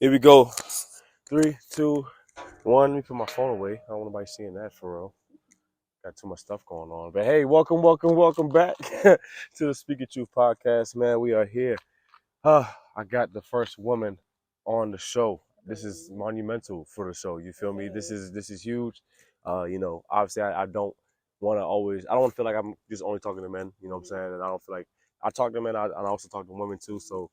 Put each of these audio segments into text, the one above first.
Here we go. 3, 2, 1. Let me put my phone away. I don't want nobody seeing that for real. Got too much stuff going on. But hey, welcome back to the Speaking Truth podcast, man. We are here. I got the first woman on the show. This is monumental for the show. You feel me? This is huge. Obviously I don't want to always. I don't want to feel like I'm just only talking to men. You know what I'm saying? And I don't feel like I talk to men. I also talk to women too. So,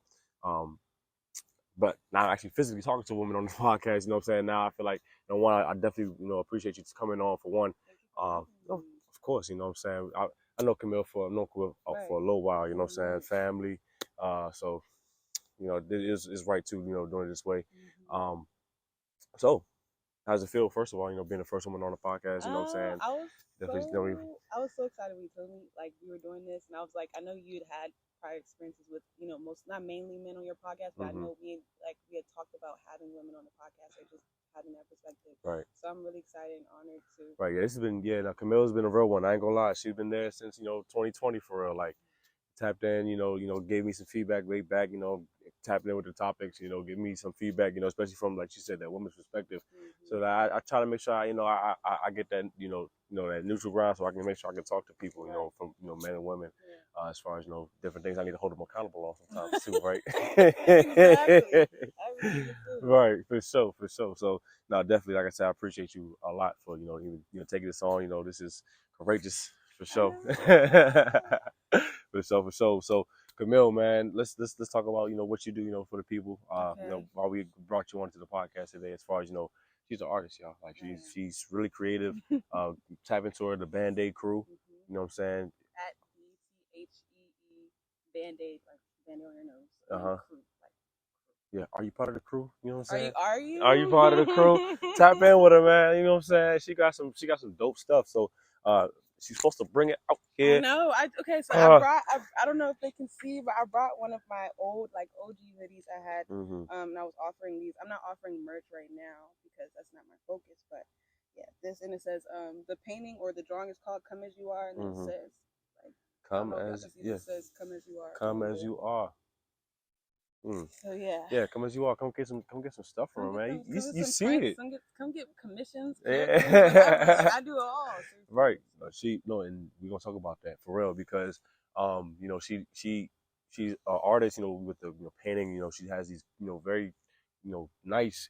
but now I'm actually physically talking to a woman on the podcast, you know what I'm saying? Now I feel like, I definitely, appreciate you coming on for one. Of course, you know what I'm saying? I know Camille for a little while, you know what I'm saying? Family. So, it's right to, doing it this way. So how's it feel, first of all, being the first woman on the podcast, you know what I'm saying? I was so excited when you told me like you were doing this, and I was like, I know you'd had prior experiences with, not mainly men on your podcast, but I know we had talked about having women on the podcast or just having that perspective. Right. So I'm really excited and honored to. Right. Yeah. This has been Camilla's been a real one. I ain't gonna lie. She's been there since 2020 for real. Like tapped in, gave me some feedback way back. Tapped in with the topics. Give me some feedback. Especially from, like she said, that woman's perspective. So that I try to make sure I get that that neutral ground, so I can make sure I can talk to people from men and women. As far as different things I need to hold them accountable on sometimes too, right? Exactly. Right, for sure. So no, definitely, like I said, I appreciate you a lot for even taking this on. This is courageous for sure. For sure. So Camille, man, let's talk about what you do for the people. Why we brought you onto the podcast today. As far as she's an artist, y'all. Like she's really creative. Tap into her, the TheeBandaidCrew. You know what I'm saying? At DTHEE Band-Aid, like Band-Aid on your nose. Crew, yeah, are you part of the crew? You know what I'm saying? Are you? Are you part of the crew? Tap in with her, man. You know what I'm saying? She got some dope stuff. So she's supposed to bring it out here. No, I brought. I don't know if they can see, but I brought one of my old OG hoodies I had. And I was offering these. I'm not offering merch right now because that's not my focus. But yeah, this, and it says the painting or the drawing is called "Come as You Are," and it says "Come as it says "Come as You Are." Come as you are. So yeah. Yeah, come as you are. Come get some stuff from her, man. You see it. Come get commissions. Yeah. I do it all. Seriously. Right. And we're gonna talk about that for real because she's an artist, with the painting, she has these, very, nice,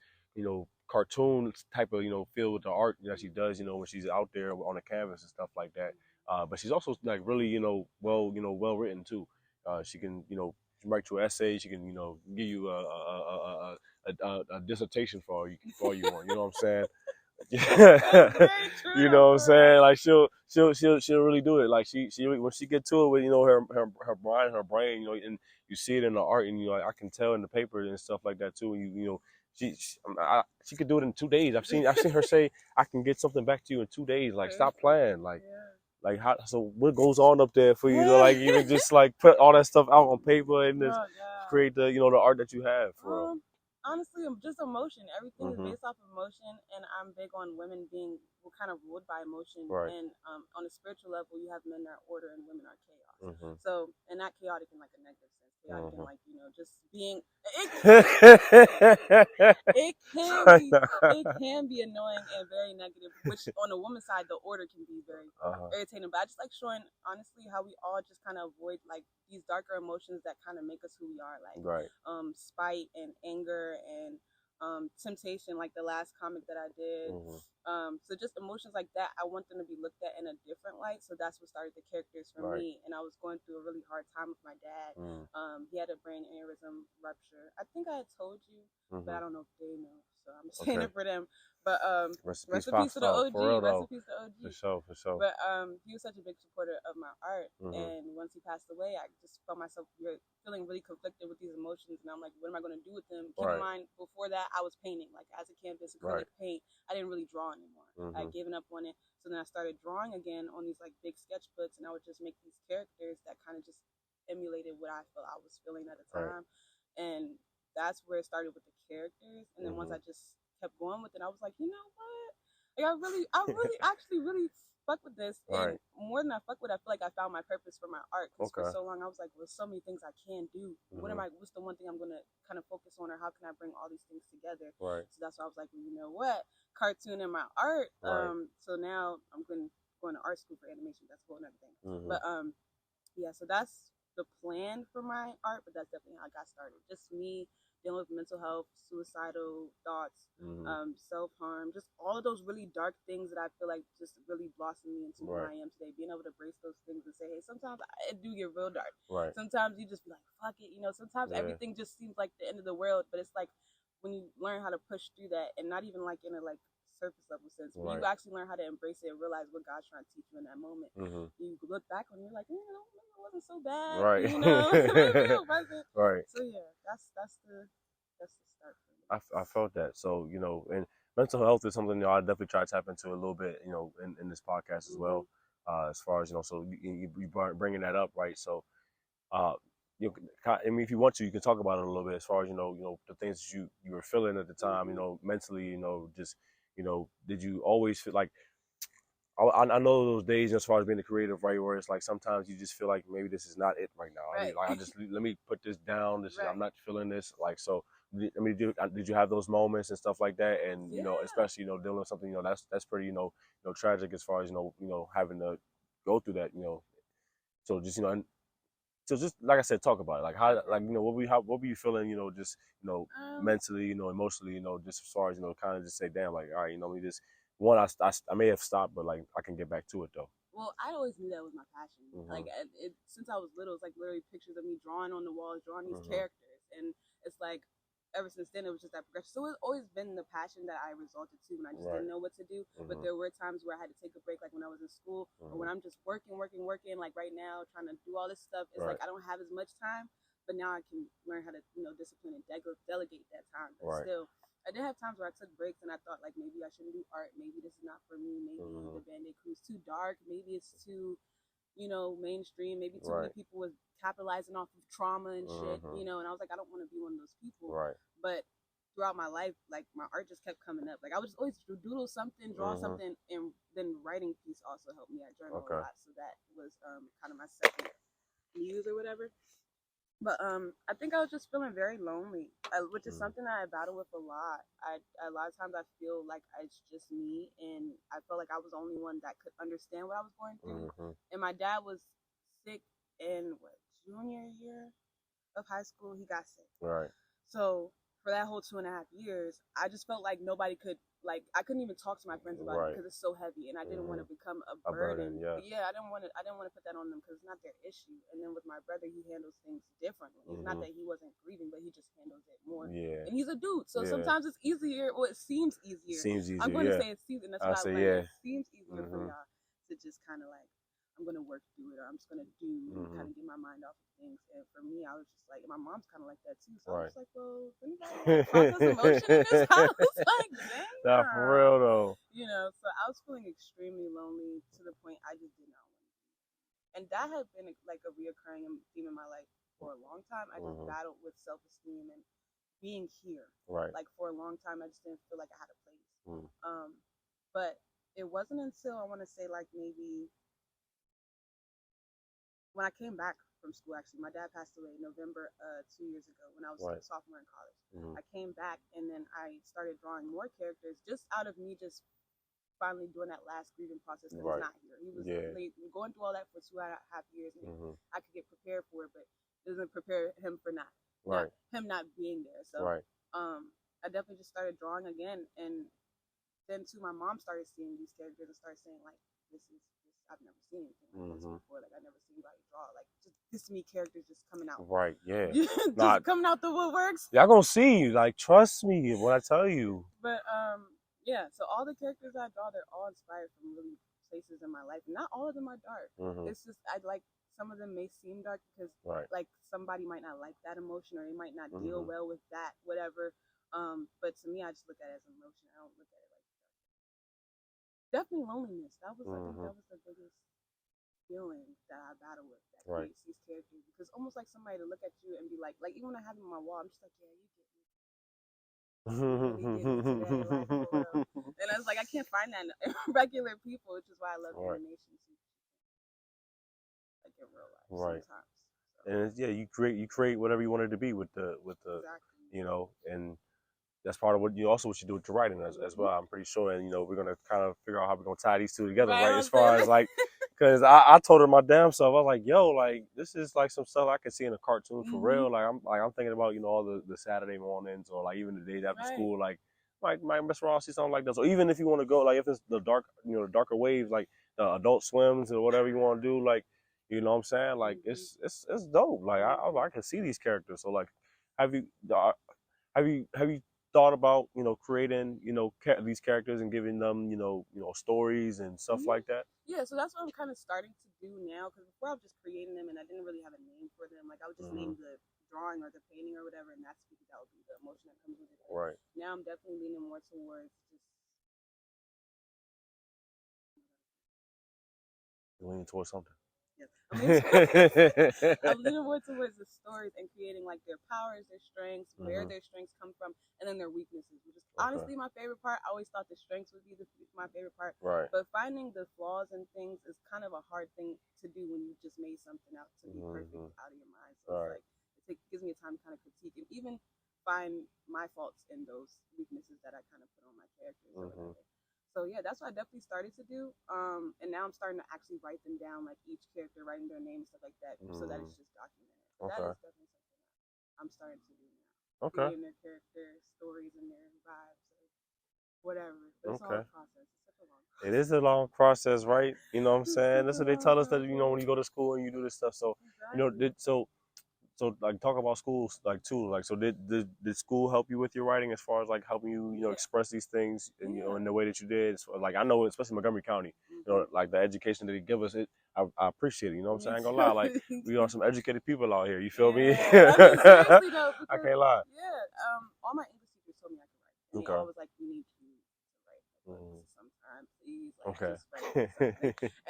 cartoon type of, feel with the art that she does, when she's out there on the canvas and stuff like that. But she's also like really, well written too. She can, write you an essay. She can, give you a dissertation for you want. You know what I'm saying? You know what I'm saying? Like she'll really do it. Like she when she get to it with her brain, and you see it in the art, and I can tell in the paper and stuff like that too. And she could do it in 2 days. I've seen her say, I can get something back to you in 2 days. Like stop playing. Like how? So what goes on up there for you to like even just like put all that stuff out on paper and just create the the art that you have for real? Honestly, just emotion. Everything is based off of emotion, and I'm big on women being kind of ruled by emotion. Right. And on a spiritual level, you have men that are order and women are chaos. So, and not chaotic in like a negative sense. Chaotic in like just being. It can be annoying and very negative. Which on the woman's side, the order can be very irritating. But I just like showing honestly how we all just kind of avoid like these darker emotions that kind of make us who we are. Like spite and anger and temptation, like the last comic that I did. So just emotions like that, I want them to be looked at in a different light. So that's what started the characters for me. And I was going through a really hard time with my dad. He had a brain aneurysm rupture. I think I had told you, but I don't know if they know. So I'm saying it for them. But rest in peace to the OG. Rest in peace to OG. For sure. But he was such a big supporter of my art. And once he passed away, I just felt myself feeling really conflicted with these emotions. And I'm like, what am I going to do with them? Keep in mind, before that, I was painting. Like as a canvas, acrylic paint, I didn't really draw anymore. I'd given up on it. So then I started drawing again on these like big sketchbooks, and I would just make these characters that kind of just emulated what I felt I was feeling at the time. And that's where it started with the characters. And then once I just kept going with it, I was like, you know what? Like I really actually really fuck with this. Right. And more than I fuck with, I feel like I found my purpose for my art. Because for so long, I was like, well, so many things I can do. What's the one thing I'm going to kind of focus on, or how can I bring all these things together? Right. So that's why I was like, well, you know what? Cartoon and my art. So now I'm going to art school for animation. That's a whole other thing. But yeah, so that's the plan for my art, but that's definitely how I got started. Just me dealing with mental health, suicidal thoughts, self-harm, just all of those really dark things that I feel like just really blossomed me into who I am today. Being able to brace those things and say, hey, sometimes it do get real dark. Right. Sometimes you just be like, fuck it. Sometimes everything just seems like the end of the world, but it's like when you learn how to push through that, and not even like in a like surface level sense, when you actually learn how to embrace it and realize what God's trying to teach you in that moment, you look back on it, you're like, it wasn't so bad, right? Right. So yeah, that's the start for me. I felt that. So and mental health is something I definitely try to tap into a little bit, in this podcast as well. As far as so you bringing that up, right? So, I mean, if you want to, you can talk about it a little bit as far as the things that you were feeling at the time, mentally, just did you always feel like I know those days as far as being a creative, right, where it's like sometimes you just feel like maybe this is not it right now. Right. I mean, like let me put this down. I'm not feeling this. Like so, I mean, did you have those moments and stuff like that? And especially dealing with something that's pretty tragic as far as having to go through that. So just so just like I said, talk about it. Like how like what were you feeling? Just mentally, emotionally, just as far as kind of just say, damn, like all right, we just. One, I may have stopped, but like I can get back to it though. Well, I always knew that was my passion. Like since I was little, it's like literally pictures of me drawing on the walls, drawing these characters, and it's like ever since then it was just that progression. So it's always been the passion that I resulted to when I just didn't know what to do. But there were times where I had to take a break, like when I was in school or when I'm just working. Like right now, trying to do all this stuff. It's like I don't have as much time, but now I can learn how to discipline and delegate that time. But still. I did have times where I took breaks and I thought like maybe I shouldn't do art. Maybe this is not for me. Maybe the Band-Aid Crew is too dark. Maybe it's too, mainstream. Maybe too many people was capitalizing off of trauma and shit. And I was like, I don't want to be one of those people. Right. But throughout my life, like my art just kept coming up. Like I would just always doodle something, draw something, and then writing piece also helped me. I journal a lot, so that was kind of my second muse or whatever. But I think I was just feeling very lonely, which is something that I battle with a lot. A lot of times I feel like it's just me, and I felt like I was the only one that could understand what I was going through. And my dad was sick in junior year of high school. He got sick. Right. So for that whole 2.5 years, I just felt like nobody could. Like I couldn't even talk to my friends about it because it's so heavy, and I didn't want to become a burden. Yeah, I didn't want to put that on them because it's not their issue. And then with my brother, he handles things differently. It's not that he wasn't grieving, but he just handles it more. Yeah. And he's a dude, so sometimes it's easier. Well, it seems easier. I'm going to say it's easier, and that's what I learned. It seems easier for y'all to just kind of like, I'm going to work through it, or I'm just going to do and kind of get my mind off of things. And for me, I was just like, my mom's kind of like that too. So I was like, well, anybody process emotion in this house? Like, dang. Not for real though. So I was feeling extremely lonely to the point I just did not want to be. And that had been like a reoccurring theme in my life for a long time. I just battled with self-esteem and being here. Right. Like for a long time, I just didn't feel like I had a place. But it wasn't until I want to say like maybe when I came back from school, actually, my dad passed away in November 2 years ago when I was a sophomore in college. I came back and then I started drawing more characters just out of me just finally doing that last grieving process because he's not here. He was going through all that for 2.5 years, and I could get prepared for it, but it doesn't prepare him for him not being there. So I definitely just started drawing again, and then too, my mom started seeing these characters and started saying like, this I've never seen anything like this before. Like I never seen anybody draw like just this many characters just coming out. Right, yeah. Just coming out the woodworks. Y'all gonna see you. Like trust me when I tell you. But yeah, so all the characters I draw, they're all inspired from really places in my life. Not all of them are dark. It's just I like some of them may seem dark because like somebody might not like that emotion or they might not deal well with that, whatever. But to me I just look at it as emotion. I don't look at it like definitely loneliness. That was I think that was the biggest feeling that I battle with that creates these characters because almost like somebody to look at you and be like even when I have them on my wall, I'm just like, yeah, you get me. really get me today, like for real. And I was like, I can't find that in regular people, which is why I love animation too, like in real life sometimes. So. And yeah, you create whatever you want it to be with the Exactly. you know, and that's part of what you do with your writing as well. I'm pretty sure, and you know, we're gonna kind of figure out how we're gonna tie these two together, right? As far as like, because I told her my damn self, I was like, yo, like this is like some stuff I could see in a cartoon for real. Like I'm thinking about, you know, all the Saturday mornings or like even the days after school, like might mess around, see something like this. Or even if you want to go, like if it's the dark, you know, the darker waves, like the Adult Swims or whatever you want to do, like, you know what I'm saying? Like it's dope. Like I can see these characters. So like, have you have you thought about, you know, creating, you know, these characters and giving them, you know, stories and stuff like that? Yeah, so that's what I'm kind of starting to do now. Because before I was just creating them and I didn't really have a name for them. Like I would just name the drawing or the painting or whatever, and that would be the emotion that comes with it. Right. Now I'm definitely leaning more towards just. You're leaning towards something. Yes. I'm leaning more towards the stories and creating like their powers, their strengths, where their strengths come from, and then their weaknesses, which is honestly my favorite part. I always thought the strengths would be my favorite part. Right. But finding the flaws and things is kind of a hard thing to do when you just made something out to be perfect out of your mind. So it's like it gives me a time to kind of critique and even find my faults in those weaknesses that I kind of put on my characters or whatever. So yeah, that's what I definitely started to do. And now I'm starting to actually write them down, like each character, writing their name and stuff like that, so that it's just documented. That is definitely something that I'm starting to do now. Creating their character stories and their vibes, or whatever. But it's all a process. It's such a long process. It is a long process, right? You know what I'm saying? That's what they tell us, that, you know, when you go to school and you do this stuff. So, you know, so like talk about schools like too. Like, so did school help you with your writing as far as like helping you, you know, express these things and you know in the way that you did? So, like I know, especially Montgomery County, you know, like the education that they give us, I appreciate it. You know what I'm saying? I ain't gonna lie, like we are some educated people out here. You feel me? I mean, seriously though, because, I can't lie. Yeah, all my English teachers told me I could write, and they always like, you need to write sometime, please. Like, just write something.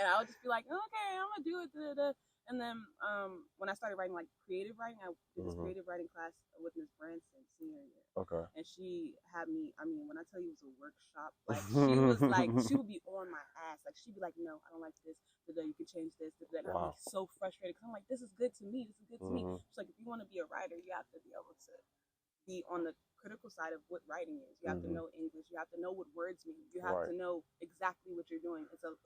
And I would just be like, okay, I'm gonna do it. And then when I started writing, like creative writing, I did this creative writing class with Miss Branson senior year. Okay. And she had me, I mean, when I tell you it was a workshop, like she was like, she would be on my ass. Like she'd be like, no, I don't like this. You could change this. And I'm like so frustrated because I'm like, this is good to me. This is good to me. She's like, if you want to be a writer, you have to be able to be on the critical side of what writing is. You have to know English. You have to know what words mean. You have to know exactly what you're doing. It's a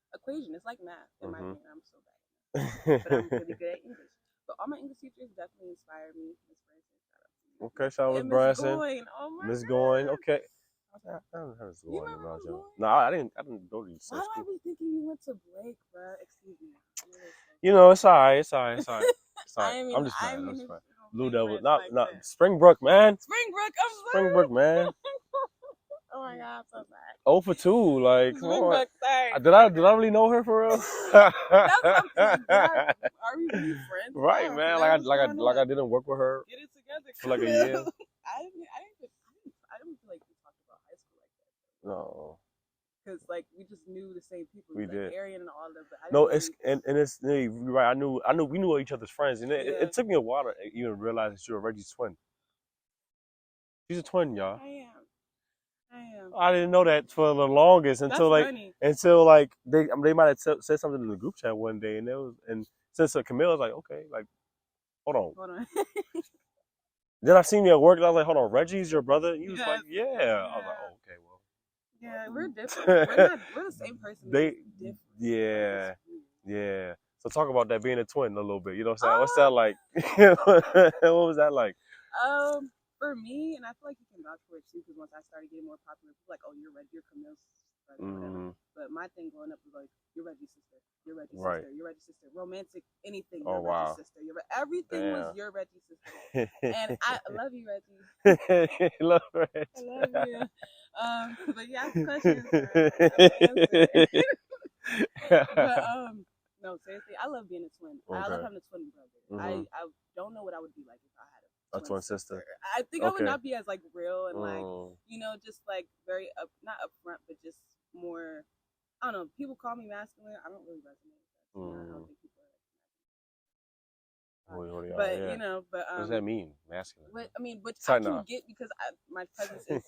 equation. It's like math in my opinion. I'm so bad at math, but I'm really good at English. But all my English teachers definitely inspired me. Miss Branson, shout out to you. Okay, shout out to Miss Branson. Miss Goyne. Okay. You remember Miss Goyne? No, I didn't go to Why do I be thinking you went to Blake, bro? Excuse me. You know, it's alright. It's alright. I'm just playing. Blue Devil. Not Springbrook, man. Springbrook, man. Oh my god, I'm so sad. 0 for 2, like Springbrook, sorry. Did I really know her for real? That's are we really friends? Right, man. Like I didn't work with her. Get it together for like a year. I didn't feel like we talked about high school like that. No. Because like we just knew the same people. We did. Arie and all of that. No, it's and it's you're right. I knew we knew each other's friends, and it took me a while to even realize that you're Reggie's twin. She's a twin, y'all. I am. I didn't know that for the longest until like they might have said something in the group chat one day, and since Camille was like, okay, like hold on. Then I seen you at work, and I was like, hold on, Reggie's your brother? And you was like, yeah. I was like, oh, okay, well. Yeah, we're different. We're the same person. Yeah. So talk about that being a twin a little bit. You know what I'm saying? What's that like? What was that like? For me, and I feel like you can vouch for it too, because once I started getting more popular, people like, oh, you're Camille's brother, whatever. But my thing growing up was like, you're Reggie's sister. You're Reggie's sister. You're Reggie's sister. Romantic, anything. You're Reggie's sister. Everything was your Reggie's sister. And I love you, Reggie. Love Reggie. I love you. But you ask questions. But no, seriously, I love being a twin. I love having a twin brother. I don't know what I would be like if I had a twin sister. I think I would not be as like real and like just like very not upfront, but just more. I don't know. People call me masculine. I don't really resonate with that. I don't think people are. zodiac. But yeah. you know, but what does that mean? Masculine. What I mean, which Sorry, I can get because my presence is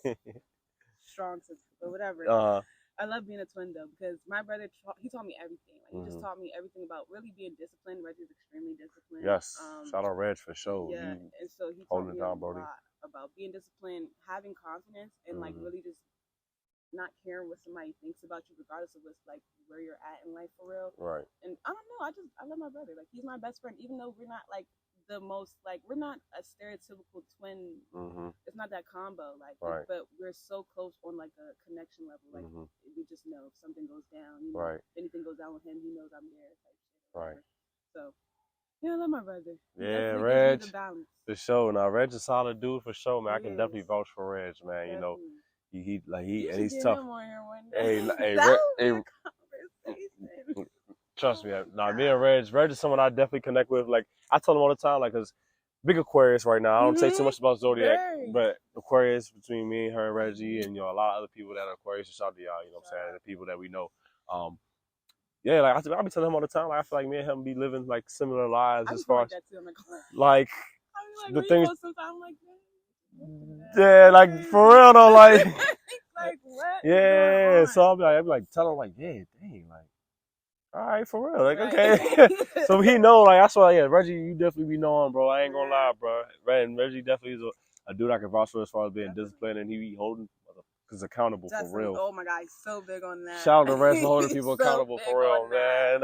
strong, but whatever. I love being a twin though because my brother he taught me everything. Like he just taught me everything about really being disciplined. Reggie's extremely disciplined. Yes, shout out Reg for sure. Yeah, and so he taught me a lot about being disciplined, having confidence, and like really just not caring what somebody thinks about you, regardless of what's like where you're at in life for real. Right. And I don't know. I love my brother. Like he's my best friend, even though we're not like the most like we're not a stereotypical twin. It's not that combo. Like, but we're so close on like a connection level. Like we just know if something goes down. You know, if anything goes down with him, he knows I'm there. Type shit. Right. So. Yeah, I love my brother. Yeah, Reg. For sure. Now, Reg's a solid dude for sure, man. I can definitely vouch for Reg, man. You know, and he's tough. Trust me. Nah, me and Reg is someone I definitely connect with. Like I tell him all the time, like, cause big Aquarius right now. I don't say too much about Zodiac, but Aquarius between me and her and Reggie, and you know a lot of other people that are Aquarius. Shout out to y'all. You know what I'm saying? The people that we know. Yeah, like I be telling him all the time. Like I feel like me and him be living like similar lives as far as like the things. Yeah, like for real though, like. Like what? Yeah, so I'll be like, tell him like, yeah, dang, like, all right, for real, like, okay. So he know, like, that's why, yeah, Reggie, you definitely be knowing, bro. I ain't gonna lie, bro. And Reggie definitely is a dude I can vouch for as far as being disciplined, and he be holding us accountable for real. Oh my God, he's so big on that. Shout out to Reg for holding people accountable for real, man.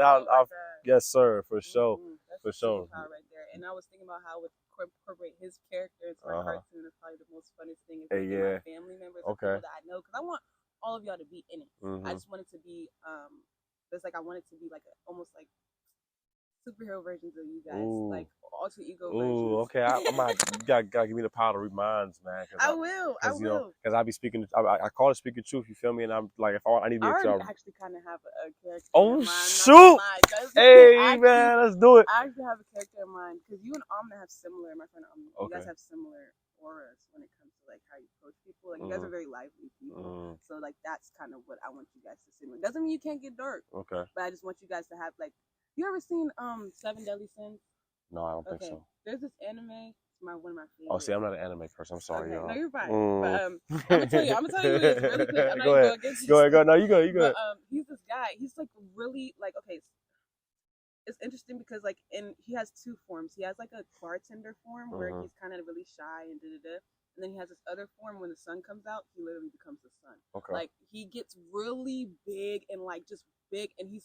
Yes, sir, for sure, for sure. Right there. And I was thinking about how I would incorporate his character into my cartoon. It's probably the most funnest thing is making my family members, people that I know, because I want all of y'all to be in it. I just want it to be, it's like I want it to be like almost like superhero versions of you guys, like alter ego versions. Okay. You gotta give me the power to read minds, man. I will. Because I be speaking. I call it speaking truth. You feel me? And I'm like, if I need to be I actually kind of have a character. Oh in mind, shoot! Hey man, let's do it. I actually have a character in mind because you and Aminah have similar. My friend Aminah, you guys have similar auras when it comes to like how you approach people. Like you guys are very lively people. So like that's kind of what I want you guys to see. It doesn't mean you can't get dark. Okay. But I just want you guys to have like. You ever seen 7 Deadly Sins? No, I don't think so. There's this anime. It's one of my favorites. Oh, see, I'm not an anime person. I'm sorry, y'all. No, you're fine. But I'm gonna tell you who it is really quick. I'm not even going against you. Go ahead. No, you go. But he's this guy. He's like really like it's interesting because like he has two forms. He has like a bartender form where he's kind of really shy and and then he has this other form when the sun comes out, he literally becomes the sun. Okay. Like he gets really big and like just big, and he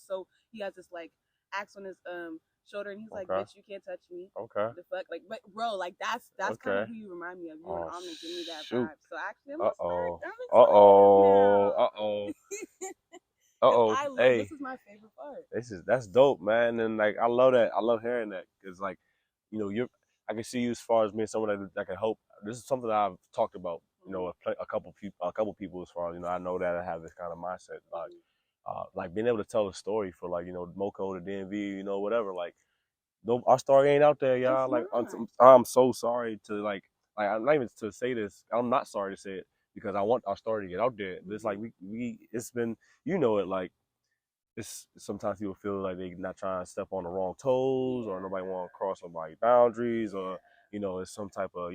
has this like axe on his shoulder, and he's like, "Bitch, you can't touch me." Okay. The fuck, like, but bro, like that's kind of who you remind me of. You and Aminah give me that vibe. So actually, I'm Hey, this is my favorite part. That's dope, man, and like I love that. I love hearing that because like, you know, I can see you as far as being someone that can help. This is something that I've talked about. You know, a couple people as far as I know that I have this kind of mindset, like being able to tell a story for like Moko, the DMV, whatever. Like, no, our story ain't out there, y'all. Like, I'm so sorry to like I'm not even to say this. I'm not sorry to say it because I want our story to get out there. But it's like it's been it like. It's sometimes people feel like they're not trying to step on the wrong toes, or nobody want to cross nobody's boundaries, or it's some type of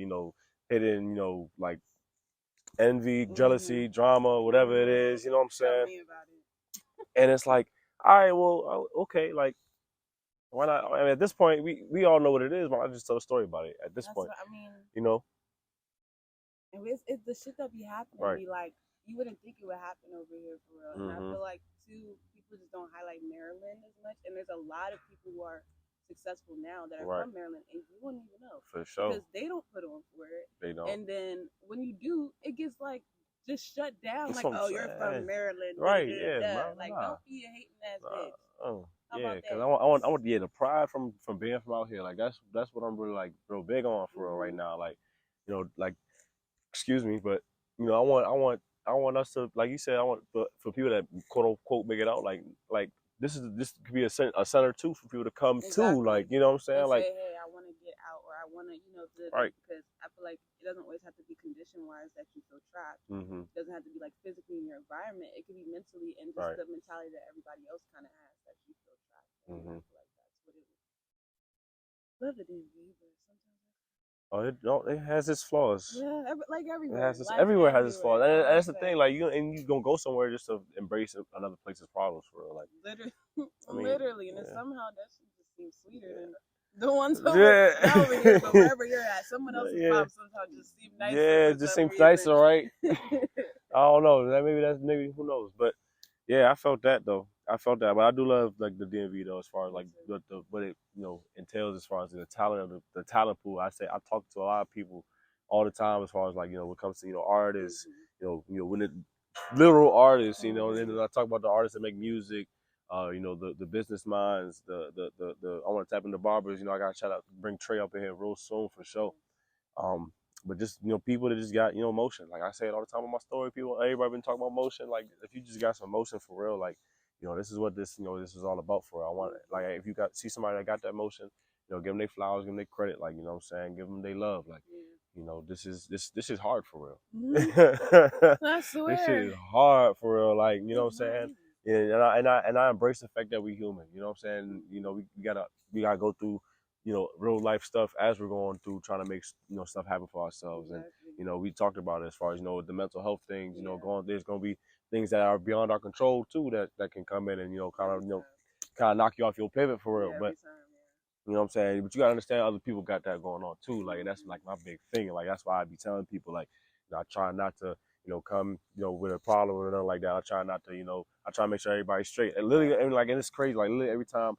hidden like envy, jealousy, drama, whatever it is. You know what I'm saying? Tell me about it. And it's like, all right, well, okay, like why not? I mean, at this point, we all know what it is. Why not just tell a story about it? At this point, And it's the shit that be happening. Right. Be like, you wouldn't think it would happen over here for real. And I feel like too, people just don't highlight Maryland as much. And there's a lot of people who are successful now that are from Maryland, and you wouldn't even know. For sure. Because they don't put on for it. They don't. And then when you do, it gets like just shut down. That's like, oh, you're from Maryland. Right? Yeah. Like, don't be a hating ass bitch. Yeah, because I want the pride from being from out here. Like that's what I'm really like real big on for real right now. Like, like, excuse me, but I want us to, like you said, I want for people that quote unquote make it out. Like this could be a center too for people to come to. Like, you know what I'm saying? Like, say, hey, I want to get out, or I want to right. Because I feel like it doesn't always have to be condition wise that you feel trapped. It doesn't have to be like physically in your environment. It could be mentally and just the mentality that everybody else kind of has that you feel trapped. I feel like that's what it is. love the DMV, but Oh, it has its flaws. Yeah, like everywhere. Everywhere has its flaws, and that's the Like, thing. Like you gonna go somewhere just to embrace another place's problems for real. Like literally, I mean, literally, and yeah. then somehow that shit just seems sweeter than the ones over, Yeah. not over here, but wherever you're at. Someone else's problems somehow just seem nicer. Yeah, it just seems nicer, right? I don't know. Maybe who knows, but. Yeah, I felt that though. I felt that, but I do love like the DMV though, as far as like what it entails as far as the talent of the talent pool. I talk to a lot of people all the time as far as like when it comes to artists, when it literal artists, and then I talk about the artists that make music, the business minds, the I want to tap into barbers. I got to shout out, bring Trey up in here real soon for sure. But just people that just got motion. Like I say it all the time on my story. Everybody been talking about motion. Like if you just got some motion for real, like this is what this is all about for real. I want like if you see somebody that got that motion, give them their flowers, give them their credit. Like what I'm saying, give them their love. Like this is hard for real. I swear. This shit is hard for real. Like what I'm saying. Yeah, and I embrace the fact that we human. You know what I'm saying. We gotta go through real life stuff as we're going through trying to make stuff happen for ourselves. Exactly. And we talked about it as far as the mental health things. There's going to be things that are beyond our control too that can come in and kind of knock you off your pivot for real. But you know what I'm saying. But you gotta understand other people got that going on too. Like and that's like my big thing. Like that's why I be telling people like I try not to come with a problem or nothing like that. I try not to I try to make sure everybody's straight. And literally and it's crazy. Like literally every time.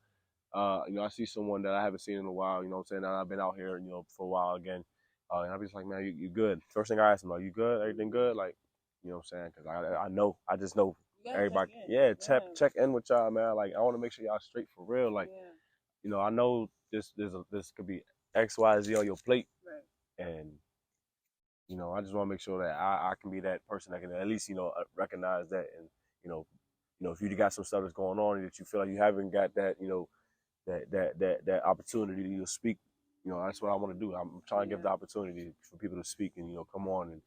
I see someone that I haven't seen in a while, what I'm saying, and I've been out here, for a while again. And I'll be just like, man, you good? First thing I ask them, like, you good? Everything good? Like, you know what I'm saying? Because I just know everybody. Check in with y'all, man. Like, I want to make sure y'all straight for real. Like, I know this could be X, Y, Z on your plate. Right. And, I just want to make sure that I can be that person that can at least, recognize that. And, if you got some stuff that's going on and that you feel like you haven't got that, that opportunity to speak, that's what I want to do. I'm trying to give the opportunity for people to speak and come on and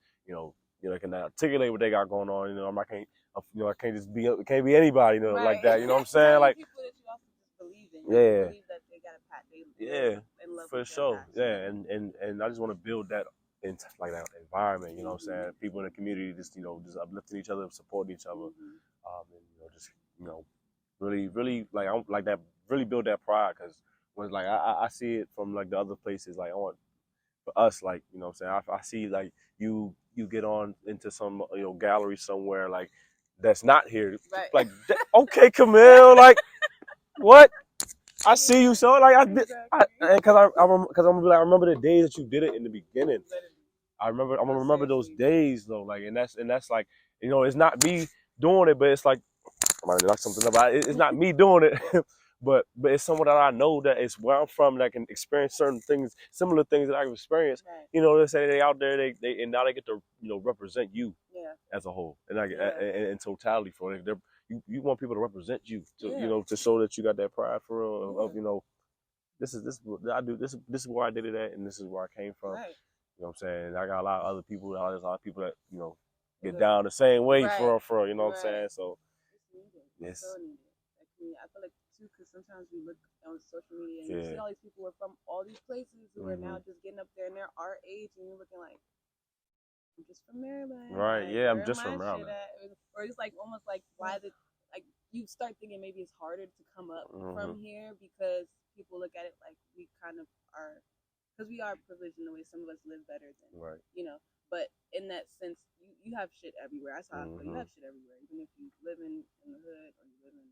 they can articulate what they got going on. I can't just be it can't be anybody right. Like that. You know what I'm saying? Like people that you also just believe in. Yeah. Believe that they got a pat. They love for sure. Yeah, and I just want to build that like that environment. You know what I'm saying? People in the community just just uplifting each other, supporting each other, and just really like I like that. Really build that pride because when like I see it from like the other places. Like I want for us, like what I'm saying, I see like you get on into some gallery somewhere like that's not here. Right. Like okay, Camille, like what? I see you so like because I'm gonna be like I remember the days that you did it in the beginning. I'm gonna remember those days though, like and that's like it's not me doing it, but it's like I might knock something up. It's not me doing it. But it's someone that I know that is where I'm from that can experience certain things, similar things that I've experienced. Right. They say they out there, they and now they get to represent you as a whole and like in totality for it. You want people to represent you to to show that you got that pride for real of this is I do this is where I did it at and this is where I came from. Right. You know what I'm saying? I got a lot of other people. There's a lot of people that get down the same way for real. You know what I'm saying? So yes. I feel like too, because sometimes we look on social media and you see all these people who are from all these places who are now just getting up there and they're our age, and you're looking like, I'm just from Maryland. Right? Like, yeah, I'm just from Maryland. Or it's like almost like why like you start thinking maybe it's harder to come up from here because people look at it like we kind of are, because we are privileged in the way some of us live better than But in that sense, you have shit everywhere. That's how I feel. You have shit everywhere, even if you live in the hood or you live in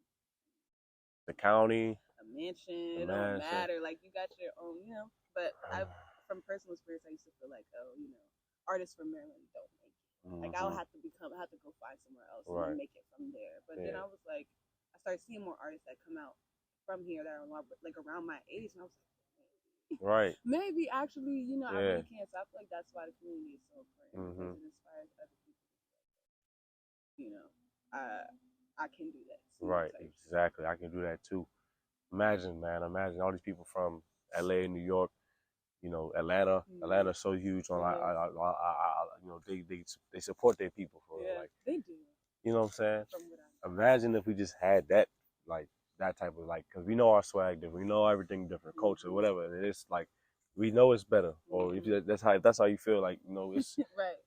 the county, a mansion. It don't matter. Like you got your own, But from personal experience, I used to feel like, artists from Maryland don't make it. Like I'll have to go find somewhere else and make it from there. But then I was like, I started seeing more artists that come out from here that are like around my age, and I was like, maybe actually, I really can't. So I feel like that's why the community is so important because it inspires other people. I can do that. Right, exactly. I can do that too. Imagine, man. Imagine all these people from LA, New York, Atlanta. Atlanta's so huge. They support their people for like they do. You know what I'm saying? Imagine if we just had that, like that type of like, because we know our swag different, we know everything different, culture, whatever. And it's like we know it's better, or if that's how you feel, like it's right.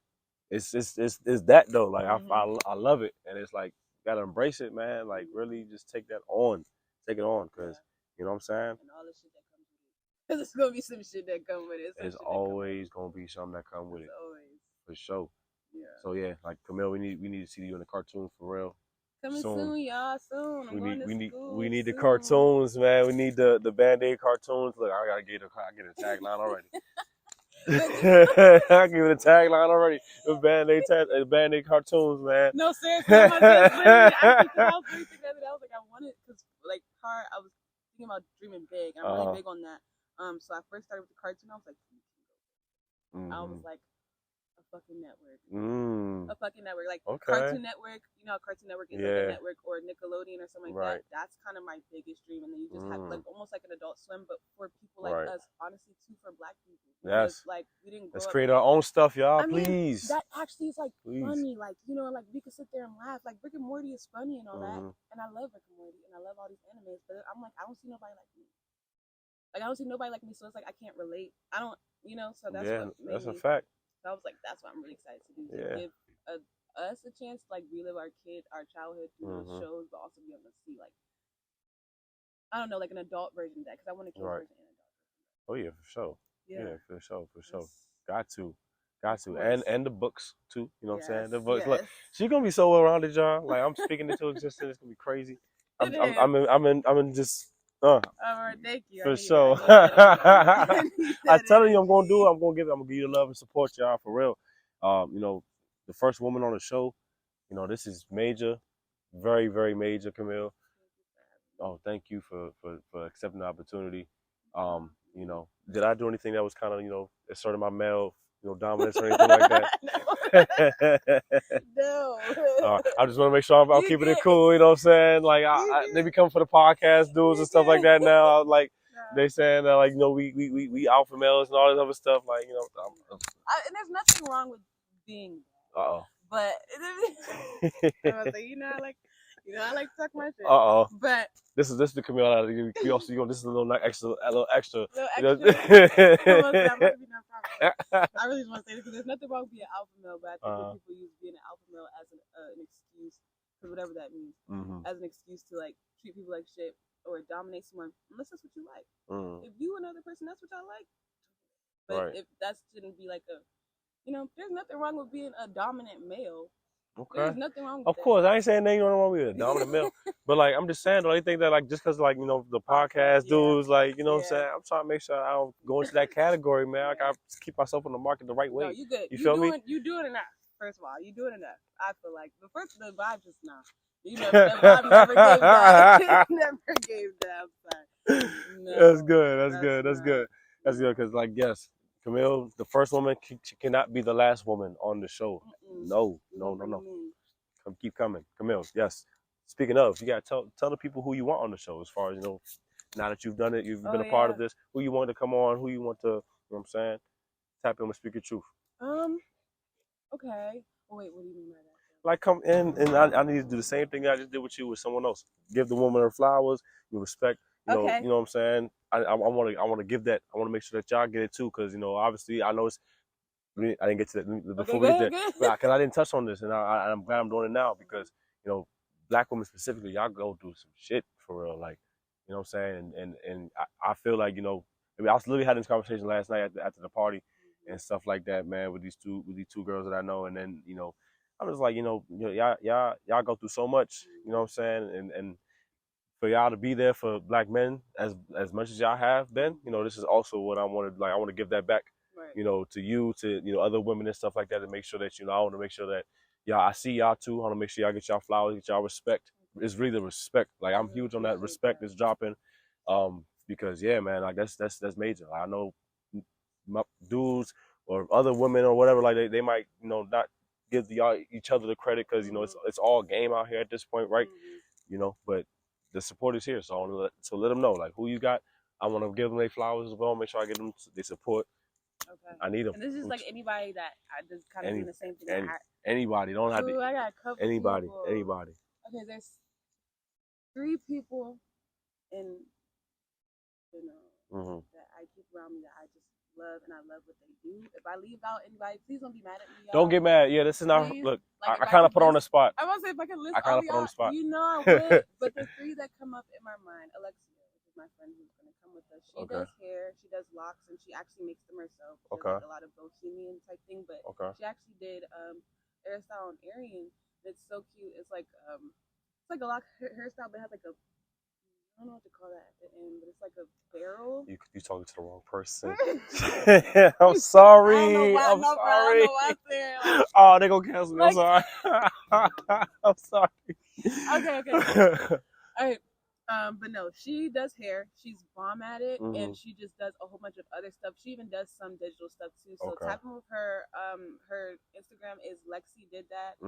It's that though. Like I love it, and it's like gotta embrace it, man. Like really, just take it on, because you know what I'm saying. And all the shit that comes with it, because it's gonna be some shit that come with it. It's always gonna be something that come with it, always. For sure. Yeah. So yeah, like Camille, we need to see you in the cartoon for real. Coming soon, y'all. Soon. We need the cartoons, man. We need the Band-Aid cartoons. Look, I get a tagline already. I give it a tagline already. The Band-Aid cartoons, man. No, seriously, I was really thinking of it. I was like, I wanted, because like I was thinking about dreaming big. I'm really big on that. So I first started with the cartoon. I was like, I was like, a fucking network. A fucking network. Like Cartoon Network, Cartoon Network is like a network, or Nickelodeon or something like that. That's kind of my biggest dream. And then you just have like almost like an Adult Swim, but for people like us, honestly, too, for Black people. Yes. Like we didn't grow Let's up. create our own stuff, y'all. I mean, please. that actually is like funny. Like, like we could sit there and laugh. Like Rick and Morty is funny and all that. And I love Rick and Morty and I love all these animes, but I'm like, I don't see nobody like me. Like I don't see nobody like me, so it's like I can't relate. I don't, so that's what made that's a me. fact. So I was like, that's what I'm really excited to do. To give us a chance to like relive our childhood through those shows, but also be able to see like, I don't know, like an adult version of that, because I want a kid's version and an adult version. Oh yeah, for sure. Yeah, for sure. Got to. And the books too. You know what I'm saying? The books. Look, she's gonna be so well rounded, y'all. Like I'm speaking into existence. It's gonna be crazy. I'm in just. All right, thank you. For sure. I tell you, I'm gonna do it. I'm gonna give you the love and support, y'all, for real. The first woman on the show. This is major, very, very major, Camille. Oh, thank you for accepting the opportunity. Did I do anything that was kind of asserting my male dominance or anything like that? No. I just want to make sure I'm keeping it cool. You know what I'm saying? Like they be coming for the podcast dudes and stuff like that now. Like they saying that we alpha males and all this other stuff. Like and there's nothing wrong with being. But I like to talk my shit. But this is the community. We also this is a little extra. I really just want to say this, because there's nothing wrong with being an alpha male, but I think that people use being an alpha male as an excuse, for whatever that means, as an excuse to like treat people like shit or dominate someone, unless that's what you like. If you another person, that's what I like. But if that shouldn't be like there's nothing wrong with being a dominant male. Okay. There's nothing wrong with Of course, I ain't saying anything wrong with a dominant male. But like I'm just saying though, I think that like just because like the podcast dudes, like what I'm saying, I'm trying to make sure I don't go into that category, man. Like I keep myself on the market the right way. No, you good. You feel me? You doing enough. First of all, you doing enough. I feel like the vibe just now. The vibe never gave that. Never gave that. No, That's good. That's good because like yes. Camille, the first woman cannot be the last woman on the show. No. Come keep coming. Camille, yes. Speaking of, you gotta tell the people who you want on the show, as far as now that you've done it, you've been a part of this, who you want to come on, who you want to, what I'm saying? Tap in and speak your truth. Okay. Oh wait, what do you mean by that? Like come in and I need to do the same thing I just did with you with someone else. Give the woman her flowers, you respect, you know what I'm saying? I want to give that. I want to make sure that y'all get it too, because obviously I know I didn't get to that before we did that, because I didn't touch on this, and I'm glad I'm doing it now, because Black women specifically, y'all go through some shit for real, like what I'm saying, and I feel like I was literally having this conversation last night after the party and stuff like that, man, with these two girls that I know, and then I was like y'all go through so much, you know what I'm saying, and for y'all to be there for Black men as much as y'all have been, this is also what I wanted. Like I want to give that back, to you, to other women and stuff like that, to make sure that I want to make sure that I see y'all too. I want to make sure y'all get y'all flowers, get y'all respect. It's really the respect. Like I'm huge on that respect is dropping, because man, like that's major. I know dudes or other women or whatever, like they might not give each other the credit, because it's all game out here at this point, right? But the support is here, so I want to let them know like who you got. I want to give them their flowers as well. Make sure I get them their support. Okay. I need them. And this is like anybody that I just kind of doing the same thing. Anybody don't have to. I got a couple anybody. Okay, there's 3 people and that I keep around me that I just love, and I love what they do. If I leave out anybody, please don't be mad at me, y'all. Don't get mad. Yeah, this is not. Please. Look, Like, I kind of put on the spot. I want to say if I could list I kind all of put on the spot. You know I would, but the three that come up in my mind, Alexia, which is my friend who's going to come with us. She does hair, she does locks, and she actually makes them herself. She does like a lot of bohemian type thing, but she actually did hairstyle on Arie. It's so cute. It's like a lock hairstyle, but it has like a, I don't know what to call that at the end, but it's like a barrel. You talking to the wrong person. I'm sorry. I'm sorry. Oh, they gonna cancel me. I'm sorry. I'm sorry. Okay. All right. But no, she does hair. She's bomb at it, and she just does a whole bunch of other stuff. She even does some digital stuff too. So tap in with her. Her Instagram is lexi.didthat.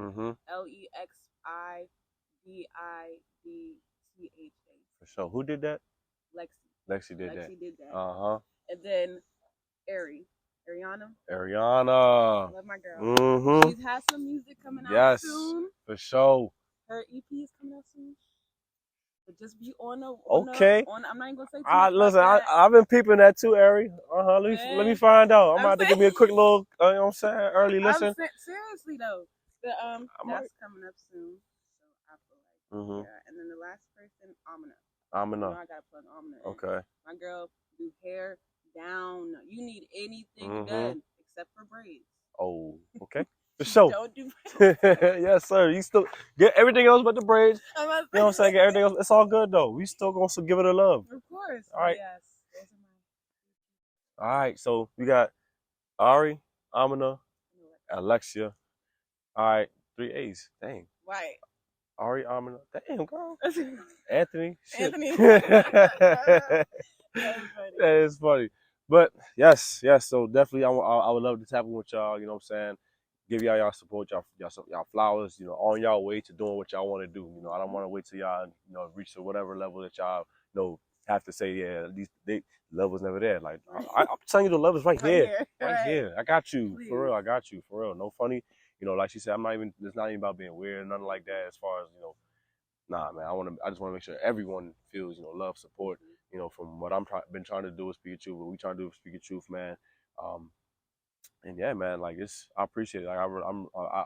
lexi.didthat. For sure. Who did that? Lexi did that. And then Ariana. I love my girl. She has some music coming out soon. For sure. Her EP is coming out soon. But just be on the I'm not even gonna say too much. Listen, I've been peeping that too, Arie. Let me find out. I'm about to give me a quick little, you know what I'm saying, early listen. Seriously though, that's coming up soon. So I feel like and then the last person, Aminah. You know I gotta plug Aminah. Okay. My girl do hair down. You need anything done except for braids. Oh, okay. For sure. Don't do braids. Yes, sir. You still get everything else but the braids. You know what I'm saying? Get everything else. It's all good though. We still gonna give it a love. Of course. All right. Yes. All right. So we got Arie, Aminah, Alexia. All right. 3 A's. Dang. Right. Arie, Aminah. Damn, girl. Anthony. Shit. That is funny. But yes. So definitely, I would love to tap in with y'all. You know what I'm saying? Give y'all support, y'all flowers. You know, on y'all way to doing what y'all want to do. You know, I don't want to wait till y'all reach to whatever level that y'all have to say. Yeah, these levels never there. Like I'm telling you, the levels right here. Here. I got you. Please. For real. I got you for real. No funny. You know, like she said, it's not even about being weird, nothing like that. As far as nah, man. I just want to make sure everyone feels love, support. You know, from what been trying to do is speak the truth. What we trying to do is speak the truth, man. And yeah, man, like I appreciate it. Like I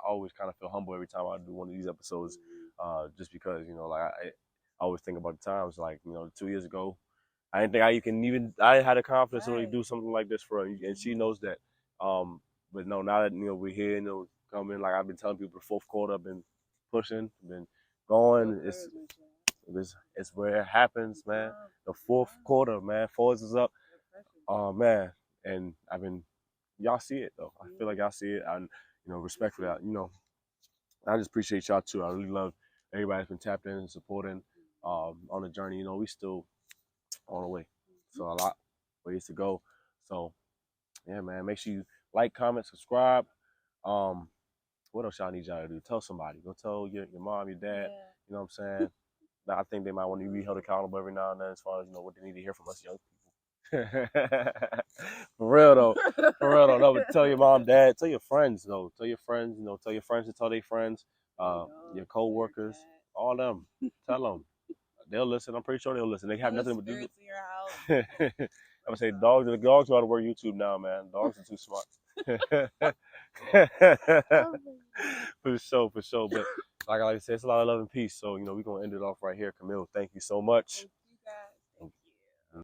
always kind of feel humble every time I do one of these episodes, just because like I always think about the times like 2 years ago, I didn't think I had the confidence to really do something like this for her, and she knows that. But no, now that we're here, coming, like I've been telling people, the fourth quarter, I've been pushing, been going. It's where it happens, man. The fourth quarter, man, Fords is up. Oh man, and y'all see it though. I feel like y'all see it, and respectfully, I just appreciate y'all too. I really love everybody that's been tapped in and supporting on the journey. We still on the way, so a lot ways to go. So yeah, man, make sure you like, comment, subscribe. What else y'all need y'all to do? Tell somebody. Go tell your mom, your dad. Yeah. You know what I'm saying? I think they might want to be held accountable every now and then as far as what they need to hear from us young people. For real though. No, but tell your mom, dad, tell your friends though. Tell your friends, tell your friends to tell their friends, your co-workers, all them. Tell them. They'll listen. I'm pretty sure they'll listen. They have nothing but do. I'm gonna say dogs know how to work YouTube now, man. Dogs are too smart. For sure. But like I said, it's a lot of love and peace. So we're gonna end it off right here. Camille, thank you so much.